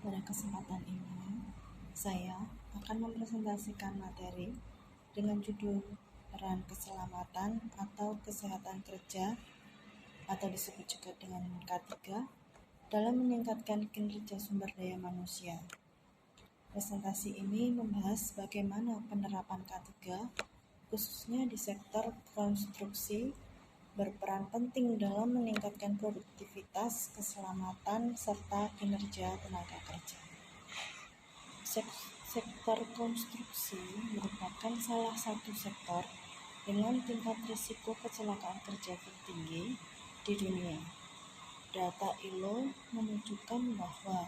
Pada kesempatan ini, saya akan mempresentasikan materi dengan judul peran keselamatan atau kesehatan kerja atau disebut juga dengan K3 dalam meningkatkan kinerja sumber daya manusia. Presentasi ini membahas bagaimana penerapan K3 khususnya di sektor konstruksi berperan penting dalam meningkatkan produktivitas, keselamatan, serta kinerja tenaga kerja. Sektor konstruksi merupakan salah satu sektor dengan tingkat risiko kecelakaan kerja tertinggi di dunia. Data ILO menunjukkan bahwa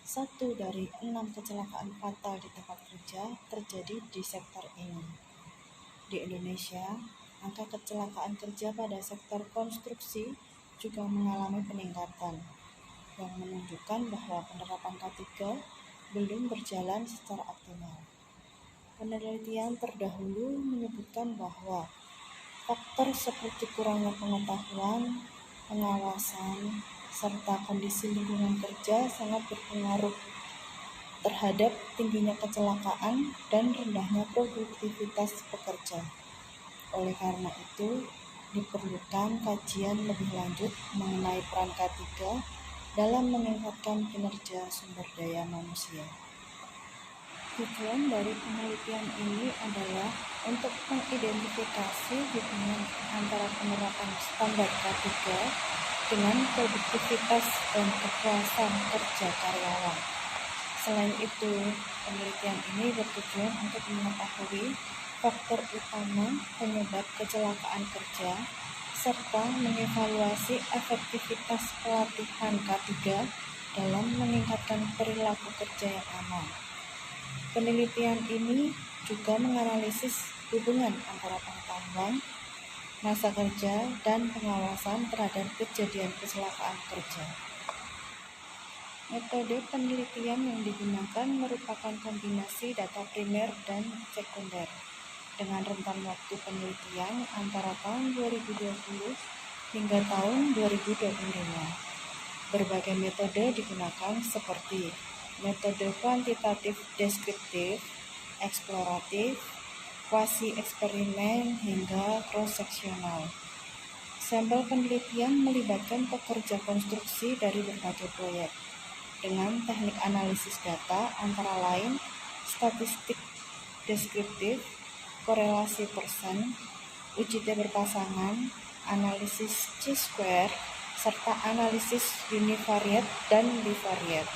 1 dari 6 kecelakaan fatal di tempat kerja terjadi di sektor ini. Di Indonesia, angka kecelakaan kerja pada sektor konstruksi juga mengalami peningkatan, yang menunjukkan bahwa penerapan K3 belum berjalan secara optimal. Penelitian terdahulu menyebutkan bahwa faktor seperti kurangnya pengetahuan, pengawasan, serta kondisi lingkungan kerja sangat berpengaruh terhadap tingginya kecelakaan dan rendahnya produktivitas pekerja. Oleh karena itu, diperlukan kajian lebih lanjut mengenai peran K3 dalam meningkatkan kinerja sumber daya manusia. Tujuan dari penelitian ini adalah untuk mengidentifikasi hubungan antara penerapan standar K3 dengan produktivitas dan kepuasan kerja karyawan. Selain itu, penelitian ini bertujuan untuk mengetahui faktor utama penyebab kecelakaan kerja serta mengevaluasi efektivitas pelatihan K3 dalam meningkatkan perilaku kerja yang aman. Penelitian ini juga menganalisis hubungan antara pengetahuan, masa kerja, dan pengawasan terhadap kejadian kecelakaan kerja. Metode penelitian yang digunakan merupakan kombinasi data primer dan sekunder dengan rentan waktu penelitian antara tahun 2020 hingga tahun 2025. Berbagai metode digunakan seperti metode kuantitatif deskriptif, eksploratif, kuasi-eksperimen, hingga cross-seksional. Sampel penelitian melibatkan pekerja konstruksi dari berbagai proyek dengan teknik analisis data antara lain statistik deskriptif, korelasi persen, uji T berpasangan, analisis chi-square, serta analisis univariate dan bivariate.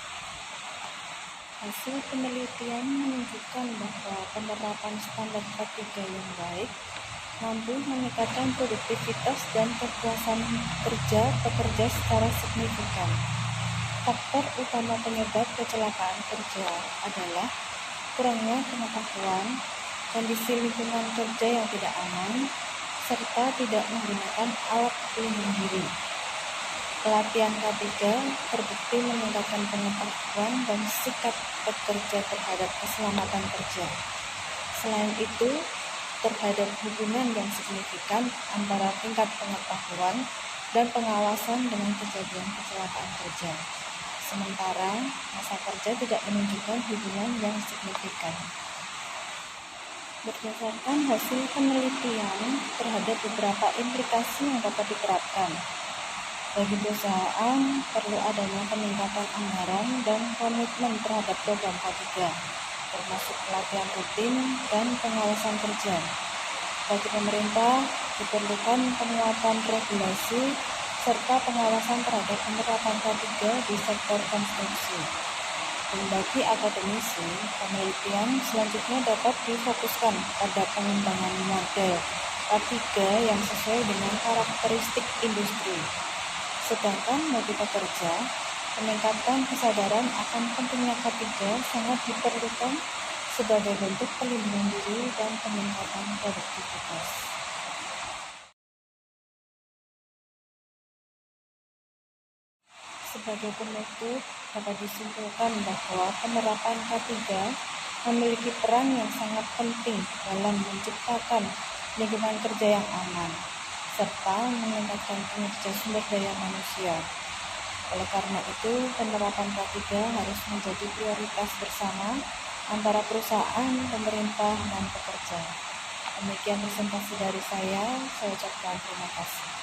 Hasil penelitian menunjukkan bahwa penerapan standar K3 yang baik mampu meningkatkan produktivitas dan kepuasan kerja pekerja secara signifikan. Faktor utama penyebab kecelakaan kerja adalah kurangnya pengetahuan, kondisi lingkungan kerja yang tidak aman, serta tidak menggunakan alat pelindung diri. Pelatihan K3 terbukti meningkatkan pengetahuan dan sikap pekerja terhadap keselamatan kerja. Selain itu, terhadap hubungan yang signifikan antara tingkat pengetahuan dan pengawasan dengan kejadian kecelakaan kerja. Sementara masa kerja tidak menunjukkan hubungan yang signifikan. Berdasarkan hasil penelitian terhadap beberapa implikasi yang dapat diterapkan, bagi perusahaan perlu adanya peningkatan anggaran dan komitmen terhadap program K3, termasuk pelatihan rutin dan pengawasan kerja. Bagi pemerintah diperlukan penguatan regulasi serta pengawasan terhadap penerapan K3 di sektor konstruksi. Dan bagi akademisi, penelitian selanjutnya dapat difokuskan pada pengembangan model K3 yang sesuai dengan karakteristik industri. Sedangkan bagi pekerja, meningkatkan kesadaran akan pentingnya K3 sangat diperlukan sebagai bentuk pelindungan diri dan peningkatan produktivitas. Sebagai penutup, dapat disimpulkan bahwa penerapan K3 memiliki peran yang sangat penting dalam menciptakan lingkungan kerja yang aman, serta meningkatkan kinerja sumber daya manusia. Oleh karena itu, penerapan K3 harus menjadi prioritas bersama antara perusahaan, pemerintah, dan pekerja. Demikian presentasi dari saya ucapkan terima kasih.